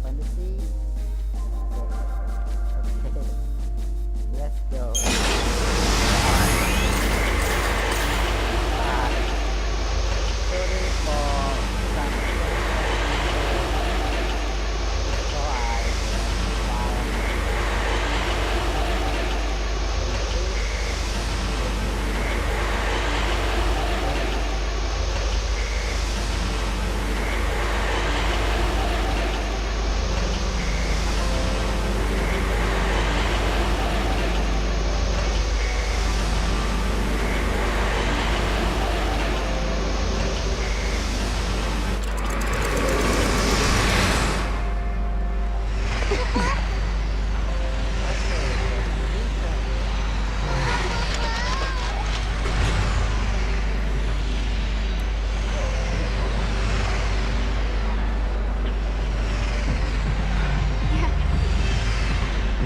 fantasy? Okay. Let's go. Sorry for some so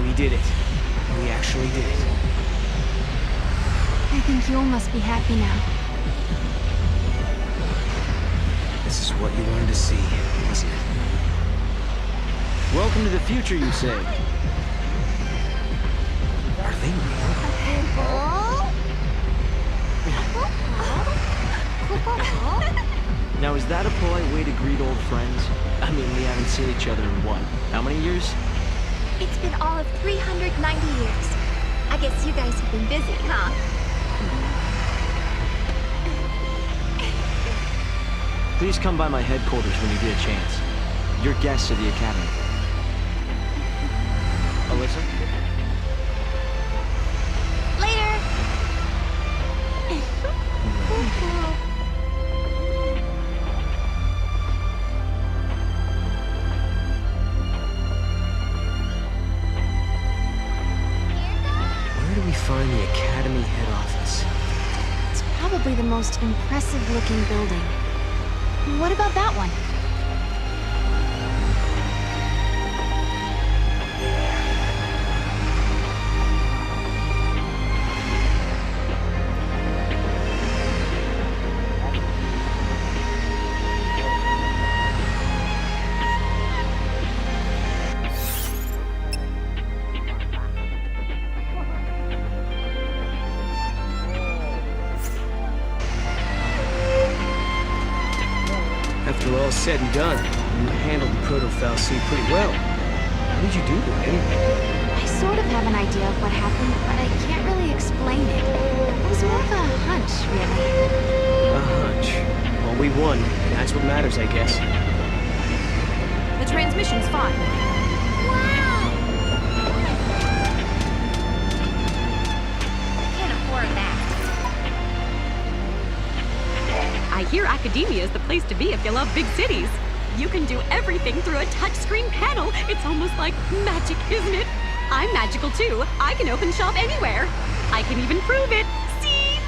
We did it. We actually did it. I think Yule must be happy now. This is what you wanted to see, wasn't it? Welcome to the future, you say. Are they real? Now, is that a polite way to greet old friends? I mean, we haven't seen each other in what? How many years? It's been all of 390 years. I guess you guys have been busy, huh? Please come by my headquarters when you get a chance. You're guests of the Academy. Alyssa? Later! Where do we find the Academy head office? It's probably the most impressive looking building. What about that one? After all said and done, you handled the proto-fal'Cie pretty well. What did you do to it anyway? I sort of have an idea of what happened, but I can't really explain it. It was more of a hunch, really. A hunch. Well, we won. That's what matters, I guess. The transmission's fine. Wow! Can't afford that. I hear academia is the place to be if you love big cities. You can do everything through a touchscreen panel. It's almost like magic, isn't it? I'm magical too. I can open shop anywhere. I can even prove it. See?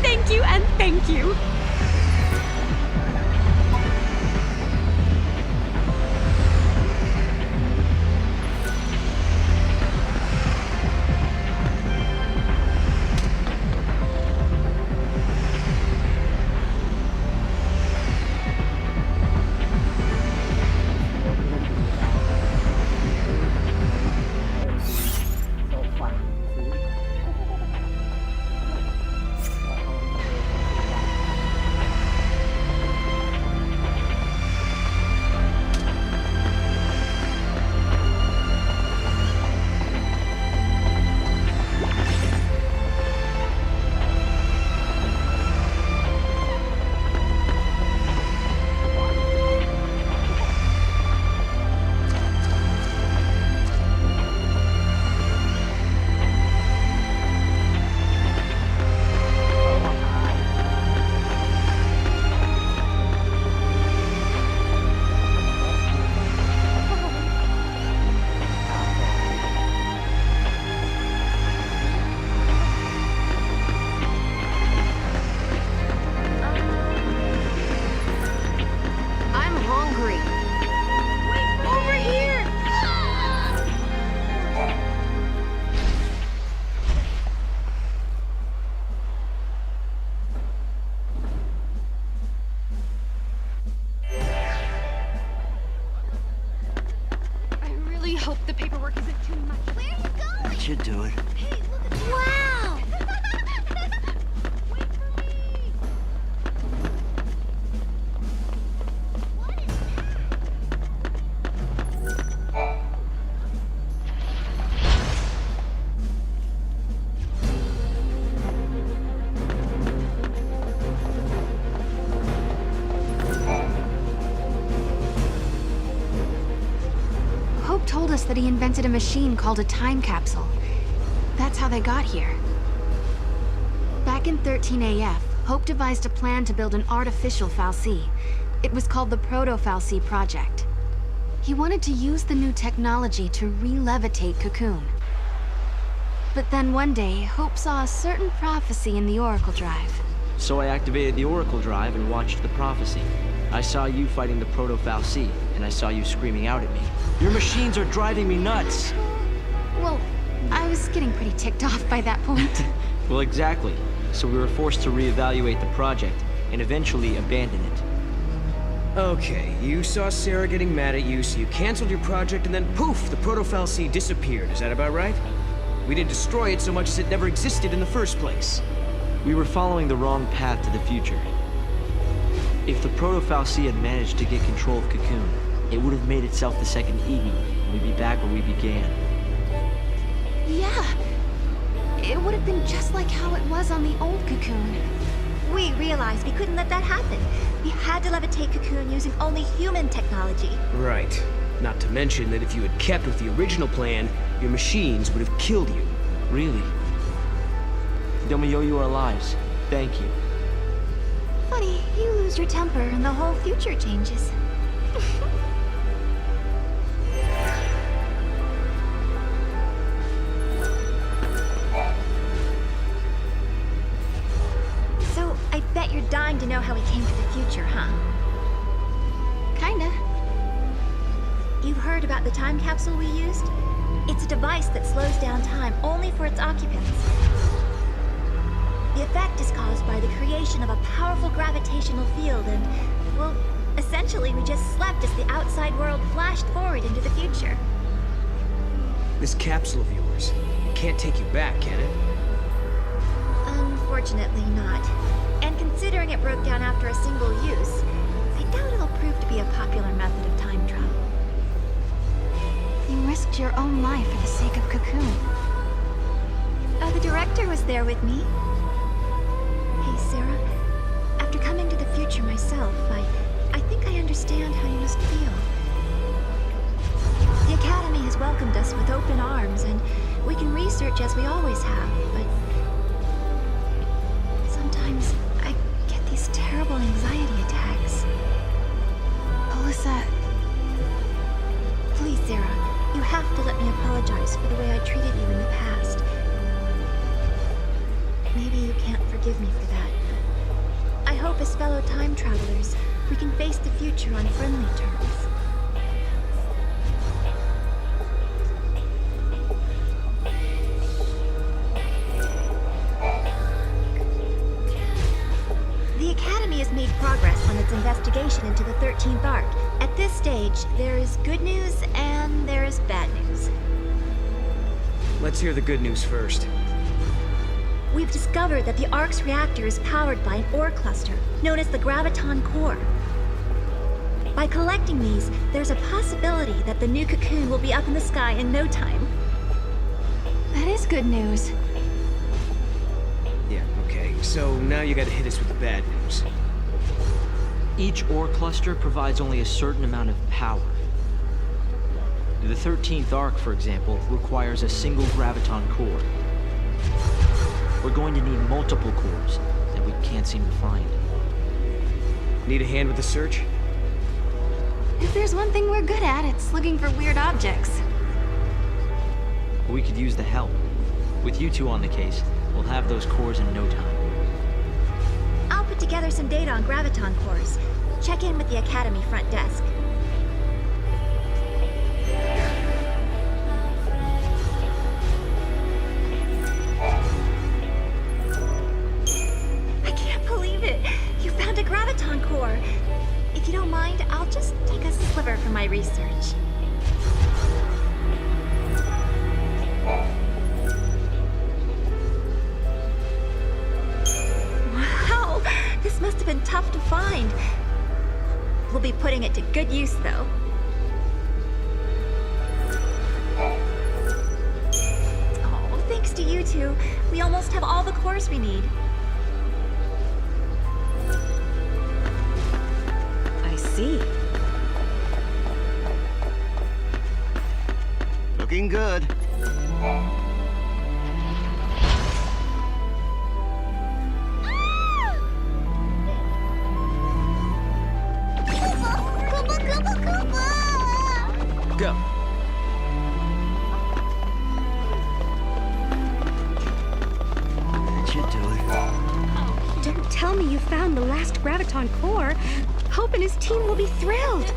Thank you and thank you. hope the paperwork isn't too much. Where are you going? That should do it. Hey, look at that. Wow! Wait for me! What is Hope told us that he invented a machine called a time capsule. That's how they got here. Back in 13 AF, Hope devised a plan to build an artificial fal'Cie. It was called the Proto-fal'Cie Project. He wanted to use the new technology to re-levitate Cocoon. But then one day, Hope saw a certain prophecy in the Oracle Drive. So I activated the Oracle Drive and watched the prophecy. I saw you fighting the Proto-fal'Cie, and I saw you screaming out at me. Your machines are driving me nuts! Well, I was getting pretty ticked off by that point. Well, exactly. So we were forced to reevaluate the project, and eventually abandon it. Okay, you saw Sarah getting mad at you, so you canceled your project, and then poof, the Proto-fal'Cie disappeared. Is that about right? We didn't destroy it so much as it never existed in the first place. We were following the wrong path to the future. If the Proto-fal'Cie had managed to get control of Cocoon, it would have made itself the second Eden, and we'd be back where we began. Yeah. It would have been just like how it was on the old Cocoon. We realized we couldn't let that happen. We had to levitate Cocoon using only human technology. Right. Not to mention that if you had kept with the original plan, your machines would have killed you. Really? Then we owe you our lives. Thank you. Funny, you lose your temper and the whole future changes. So, I bet you're dying to know how we came to the future, huh? Kinda. You've heard about the time capsule we used? It's a device that slows down time only for its occupants. The effect is caused by the creation of a powerful gravitational field and, well, essentially we just slept as the outside world flashed forward into the future. This capsule of yours, it can't take you back, can it? Unfortunately not. And considering it broke down after a single use, I doubt it'll prove to be a popular method of time travel. You risked your own life for the sake of Cocoon. The director was there with me. Hey, Sarah. After coming to the future myself, I think I understand how you must feel. The Academy has welcomed us with open arms, and we can research as we always have, but sometimes I get these terrible anxiety attacks. Alyssa, Please, Sarah, you have to let me apologize for the way I treated you in the past. Maybe you can't forgive me for that. I hope as fellow time travelers, we can face the future on friendly terms. The Academy has made progress on its investigation into the 13th Arc. At this stage, there is good news and there is bad news. Let's hear the good news first. We've discovered that the Ark's reactor is powered by an ore cluster, known as the graviton core. By collecting these, there's a possibility that the new Cocoon will be up in the sky in no time. that is good news. Yeah, okay. So now you gotta hit us with the bad news. Each ore cluster provides only a certain amount of power. The 13th Arc, for example, requires a single graviton core. We're going to need multiple cores that we can't seem to find. Need a hand with the search? If there's one thing we're good at, it's looking for weird objects. We could use the help. With you two on the case, we'll have those cores in no time. I'll put together some data on graviton cores. Check in with the Academy front desk. I can't believe it! You found a graviton core! If you don't mind, I'll just take a sliver from my research. We'll be putting it to good use, though. Oh, thanks to you two, we almost have all the cores we need. I see. Looking good. Go. That should do it. Don't tell me you found the last graviton core. Hope and his team will be thrilled.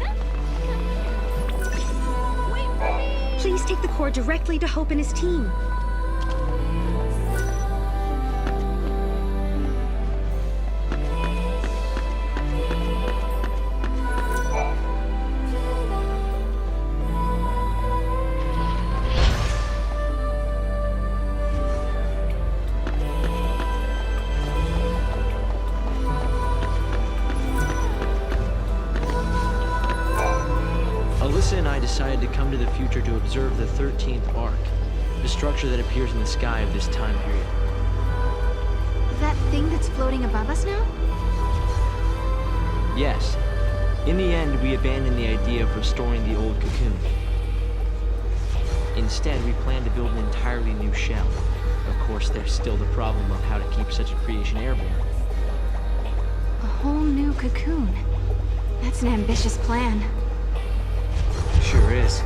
Please take the core directly to Hope and his team. Alyssa and I decided to come to the future to observe the 13th Arc, the structure that appears in the sky of this time period. That thing that's floating above us now? Yes. In the end, we abandoned the idea of restoring the old cocoon. Instead, we plan to build an entirely new shell. Of course, there's still the problem of how to keep such a creation airborne. A whole new cocoon. That's an ambitious plan. Sure is.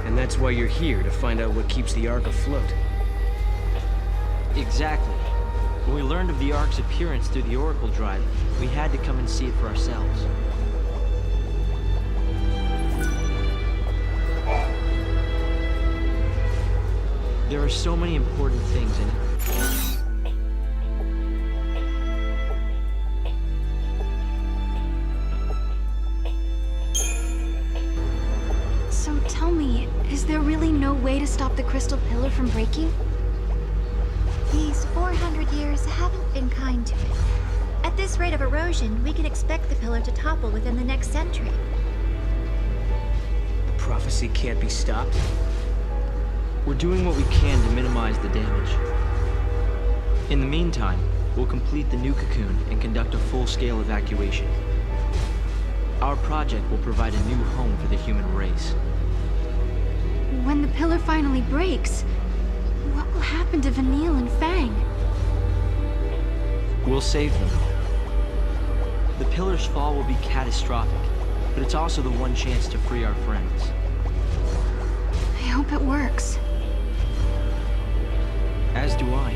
And that's why you're here, to find out what keeps the Ark afloat. Exactly. When we learned of the Ark's appearance through the Oracle Drive, we had to come and see it for ourselves. There are so many important things in it. So tell me, is there really no way to stop the crystal pillar from breaking? These 400 years haven't been kind to it. At this rate of erosion, we can expect the pillar to topple within the next century. The prophecy can't be stopped? We're doing what we can to minimize the damage. In the meantime, we'll complete the new cocoon and conduct a full-scale evacuation. Our project will provide a new home for the human race. When the pillar finally breaks, what will happen to Vanille and Fang? We'll save them. The pillar's fall will be catastrophic, but it's also the one chance to free our friends. I hope it works. As do I.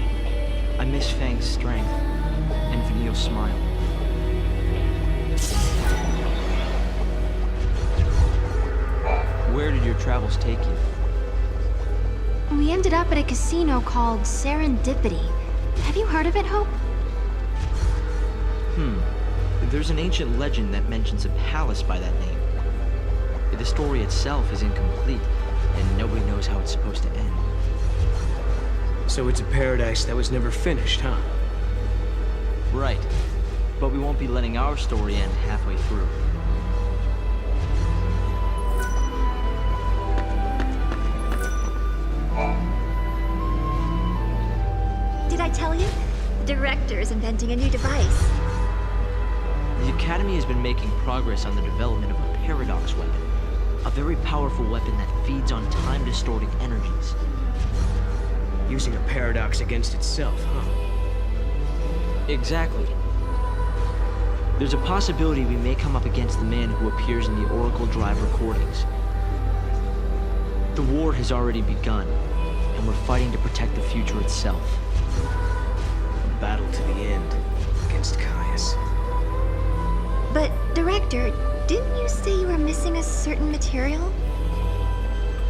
I miss Fang's strength and Vanille's smile. Where did your travels take you? We ended up at a casino called Serendipity. Have you heard of it, Hope? There's an ancient legend that mentions a palace by that name. The story itself is incomplete, and nobody knows how it's supposed to end. So it's a paradise that was never finished, huh? Right. But we won't be letting our story end halfway through. Did I tell you? The director is inventing a new device. The Academy has been making progress on the development of a paradox weapon. A very powerful weapon that feeds on time-distorting energies. Using a paradox against itself, huh? Exactly. There's a possibility we may come up against the man who appears in the Oracle Drive recordings. The war has already begun, and we're fighting to protect the future itself. A battle to the end, against Caius. But, Director, didn't you say you were missing a certain material?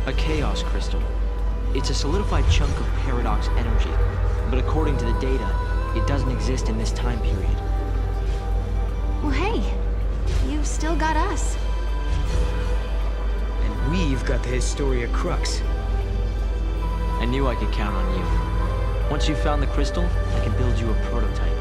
A chaos crystal. It's a solidified chunk of paradox energy, but according to the data, it doesn't exist in this time period. Well, hey, you've still got us. And we've got the Historia Crux. I knew I could count on you. Once you've found the crystal, I can build you a prototype.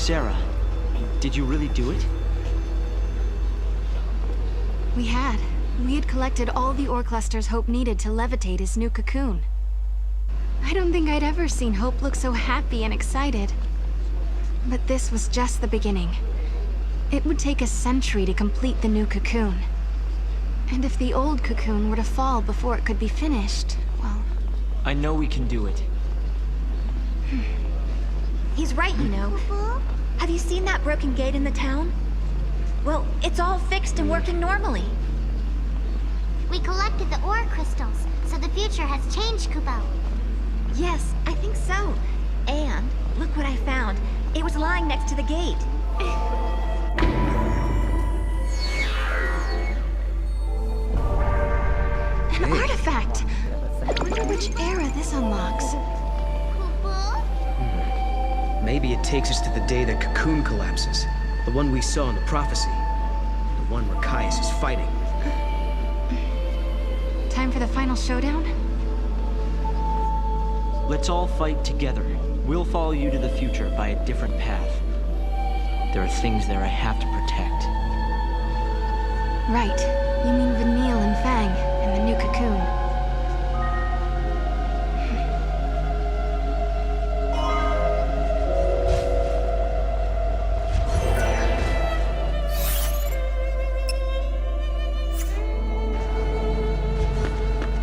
Sarah, did you really do it? We had. We had collected all the ore clusters Hope needed to levitate his new cocoon. I don't think I'd ever seen Hope look so happy and excited. But this was just the beginning. It would take a century to complete the new cocoon. And if the old cocoon were to fall before it could be finished, well... I know we can do it. He's right, you know. Have you seen that broken gate in the town? Well, it's all fixed and working normally. We collected the ore crystals, so the future has changed, Kupo. Yes, I think so. And look what I found. It was lying next to the gate. An artifact! I wonder which era this unlocks. Maybe it takes us to the day the cocoon collapses. The one we saw in the prophecy. The one where Caius is fighting. Time for the final showdown? Let's all fight together. We'll follow you to the future by a different path. There are things there I have to protect. Right. You mean Vanille and Fang, and the new cocoon.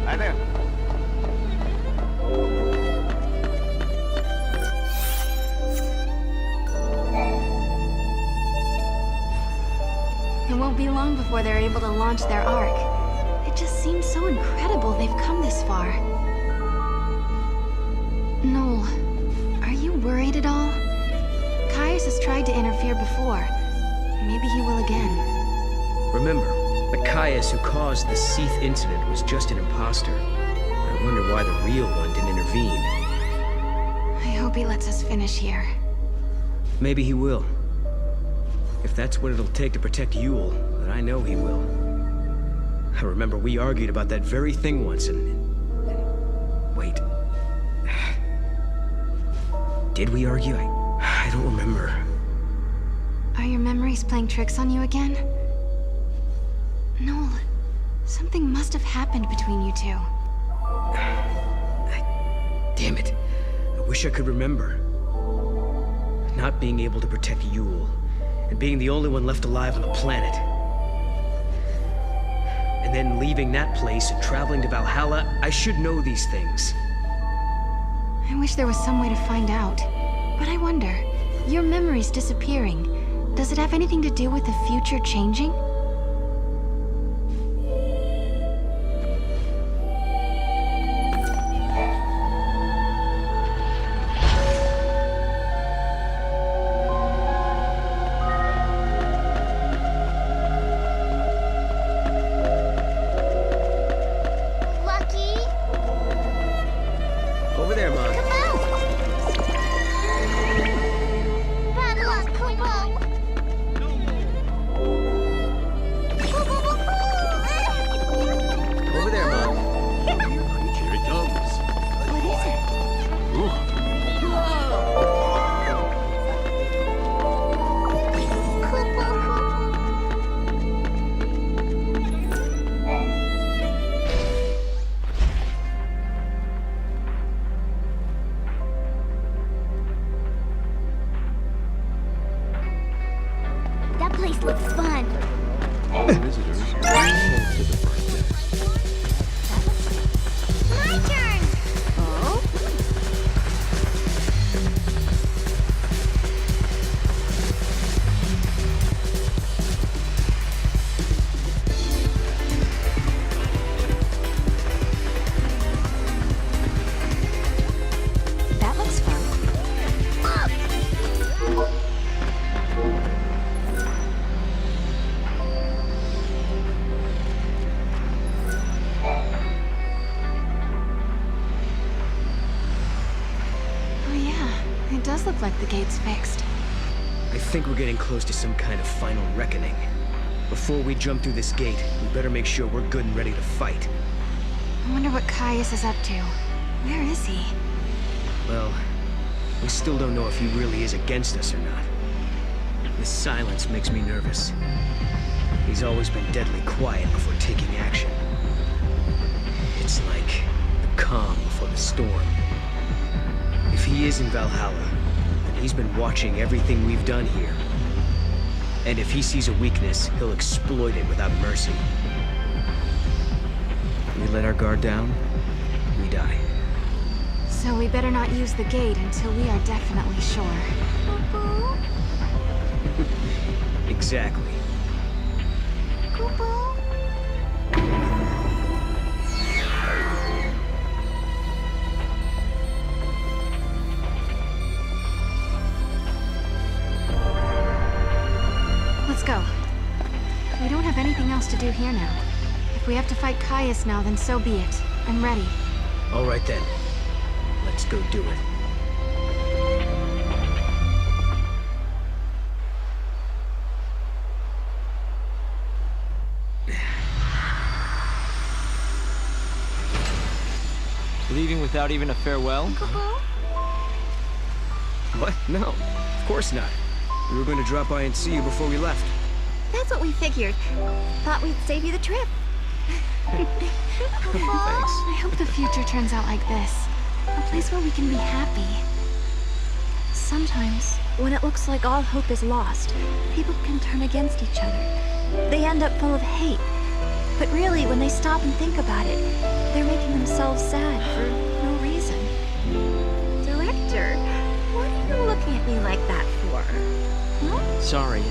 Hi there. It won't be long before they're able to launch their arc. It just seems so incredible they've come this far. Noel, are you worried at all? Caius has tried to interfere before. Maybe he will again. Remember, the Caius who caused the XIII incident was just an imposter. I wonder why the real one didn't intervene. I hope he lets us finish here. Maybe he will. If that's what it'll take to protect Yule, then I know he will. I remember we argued about that very thing once and wait. Did we argue? I don't remember. Are your memories playing tricks on you again? Noel, something must have happened between you two. Damn it. I wish I could remember. Not being able to protect Yule, and being the only one left alive on the planet. And then leaving that place and traveling to Valhalla, I should know these things. I wish there was some way to find out. But I wonder, your memories disappearing, does it have anything to do with the future changing? Lucky, Over there, Mom. come out! Bad luck, Kupo! Over there, Mom. Here it comes. What is it? That place looks fun. All visitors are entitled to the front desk. My turn! Oh? That looks fun. Oh yeah, it does look like the gate's fixed. I think we're getting close to some kind of final reckoning. Before we jump through this gate, we better make sure we're good and ready to fight. I wonder what Caius is up to. Where is he? Well, we still don't know if he really is against us or not. His silence makes me nervous. He's always been deadly quiet before taking action. It's like the calm before the storm. If he is in Valhalla, then he's been watching everything we've done here. And if he sees a weakness, he'll exploit it without mercy. We let our guard down, we die. So we better not use the gate until we are definitely sure. Exactly. Let's go. We don't have anything else to do here now. If we have to fight Caius now, then so be it. I'm ready. All right then. Let's go do it. Leaving without even a farewell? What? No, of course not. We were going to drop by and see you before we left. That's what we figured. Thought we'd save you the trip. Thanks. I hope the future turns out like this. A place where we can be happy. Sometimes, when it looks like all hope is lost, people can turn against each other. They end up full of hate. But really, when they stop and think about it, they're making themselves sad for no reason. Director, what are you looking at me like that for? Huh? Sorry,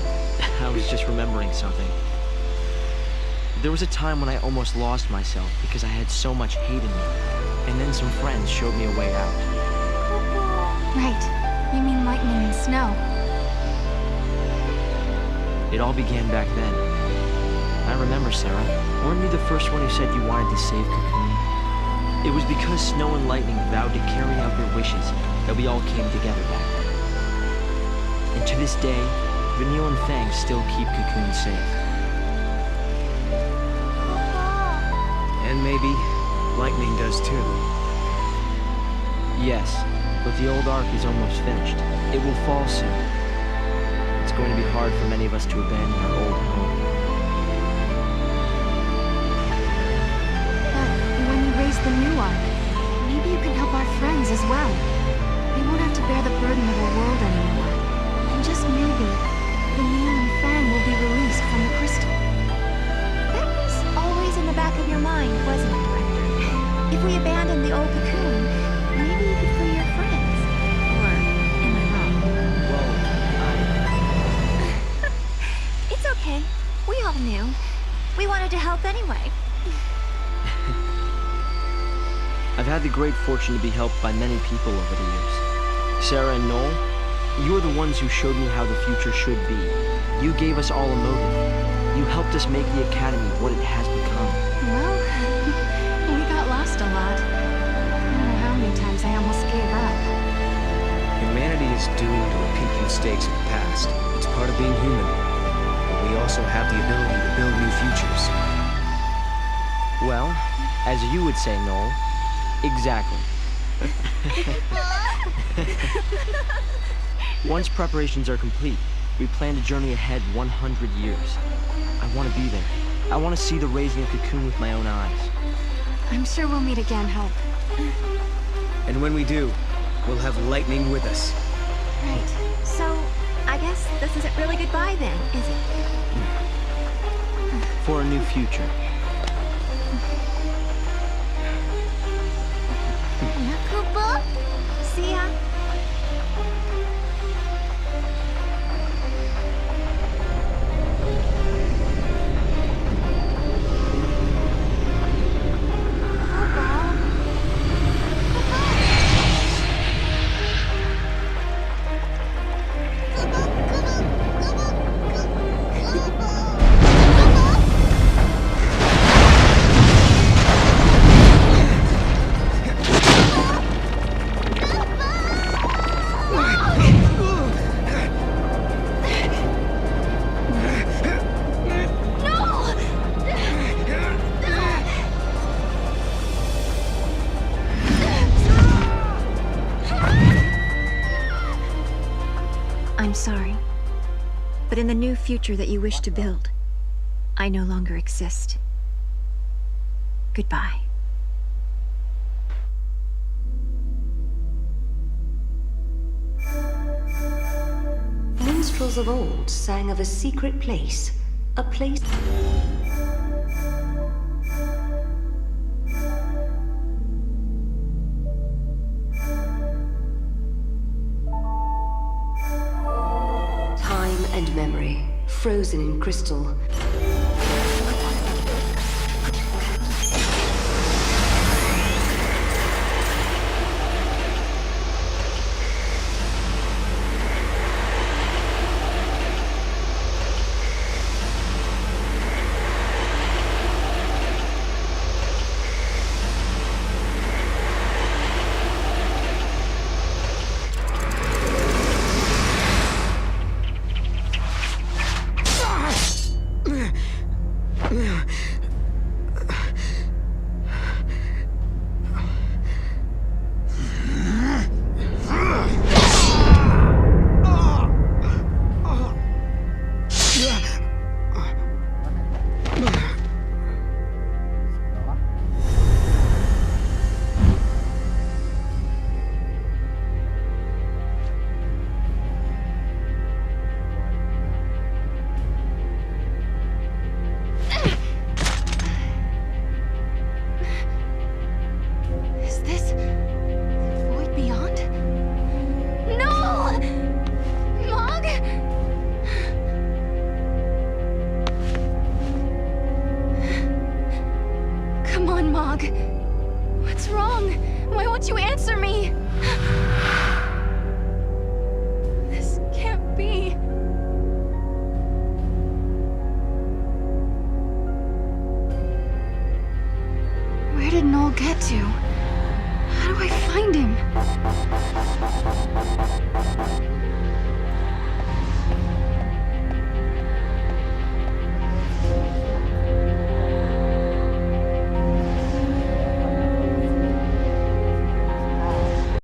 I was just remembering something. There was a time when I almost lost myself because I had so much hate in me. And then some friends showed me a way out. Right. You mean lightning and snow. It all began back then. I remember, Sarah. Weren't you the first one who said you wanted to save Cocoon? It was because Snow and Lightning vowed to carry out their wishes that we all came together back then. And to this day, Vanille and Fang still keep Cocoon safe. And maybe Lightning does too. Yes, but the old Ark is almost finished. It will fall soon. It's going to be hard for many of us to abandon our old home. But when you raise the new Ark, maybe you can help our friends as well. They won't have to bear the burden of a world anymore. And just maybe, Vanille and Fang will be released from the crystal. That was always in the back of your mind, wasn't it, Director? If we abandon the old Cocoon, maybe you could free your friends. Or am I wrong? Well, It's okay. We all knew. We wanted to help anyway. I've had the great fortune to be helped by many people over the years. Sarah and Noel, you are the ones who showed me how the future should be. You gave us all a motive. You helped us make the Academy what it has become. Well, we got lost a lot. I don't know how many times I almost gave up. Humanity is doomed to repeat mistakes of the past. It's part of being human. But we also have the ability to build new futures. Well, as you would say, Noel, exactly. Once preparations are complete, we plan to journey ahead 100 years. I want to be there. I want to see the raising of Cocoon with my own eyes. I'm sure we'll meet again, Hope. And when we do, we'll have Lightning with us. Right. So, I guess this isn't really goodbye then, is it? For a new future. Koopa? See ya. I'm sorry. But in the new future that you wish to build, I no longer exist. Goodbye. Minstrels of old sang of a secret place, a place... Time and memory, frozen in crystal. What's wrong? Why won't you answer me? This can't be. Where did Noel get to? How do I find him?